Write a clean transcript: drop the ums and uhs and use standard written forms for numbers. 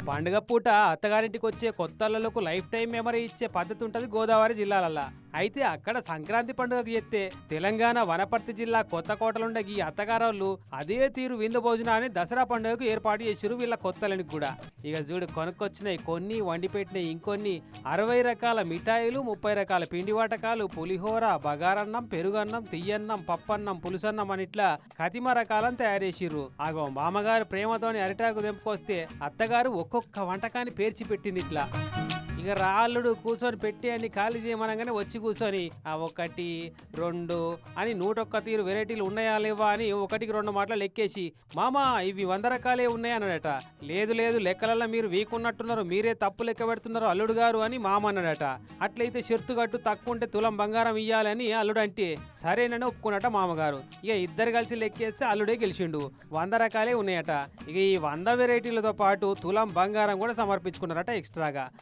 పండుగ పూట అత్తగారింటికి వచ్చే కొత్తలకు లైఫ్ టైం మెమరీ ఇచ్చే పద్ధతి ఉంటుంది గోదావరి జిల్లాలల్లా. అయితే అక్కడ సంక్రాంతి పండుగకు చెప్తే తెలంగాణ వనపర్తి జిల్లా కొత్తకోటలుండే ఈ అత్తగారోళ్ళు అదే తీరు విందు భోజనాన్ని దసరా పండుగకు ఏర్పాటు చేసిరు వీళ్ళ కొత్తలని కూడా. ఇక చూడు కొనుక్కొచ్చినాయి కొన్ని, వండి పెట్టినాయి ఇంకొన్ని. 60 రకాల మిఠాయిలు, 30 రకాల పిండి వంటకాలు, పులిహోర, బగారన్నం, పెరుగన్నం, తియ్యన్నం, పప్పన్నం, పులుసన్నం అని ఇట్లా కతిమ రకాలను తయారు చేసిర్రు. ఆగో మామగారు ప్రేమతోని అరిటాకు తెంపుకొస్తే అత్తగారు ఒక్కొక్క వంటకాన్ని పేర్చి పెట్టింది ఇట్లా. ఇక రాళ్ళుడు కూర్చొని పెట్టి అన్ని ఖాళీ చేయమనగానే వచ్చి కూర్చొని ఆ 1, 2 అని 101 తీరు వెరైటీలు ఉన్నాయా లేవా అని 1కి 2 మాటలు లెక్కేసి, మామా ఇవి 100 రకాలే ఉన్నాయి అన్నాడట. లేదు లేదు లెక్కలల్లో మీరు వీకున్నట్టున్నారు, మీరే తప్పు లెక్క పెడుతున్నారు అల్లుడు గారు అని మామ అన్నాడట. అట్లయితే షర్తు కట్టు తక్కువ ఉంటే తులం బంగారం ఇయ్యాలని అల్లుడు అంటే సరేనని ఒప్పుకున్నట మామగారు. ఇక ఇద్దరు కలిసి లెక్కేస్తే అల్లుడే గెలిచిండు. 100 రకాలే ఉన్నాయట. ఇక ఈ 100 వెరైటీలతో పాటు తులం బంగారం కూడా సమర్పించుకున్నారట ఎక్స్ట్రాగా.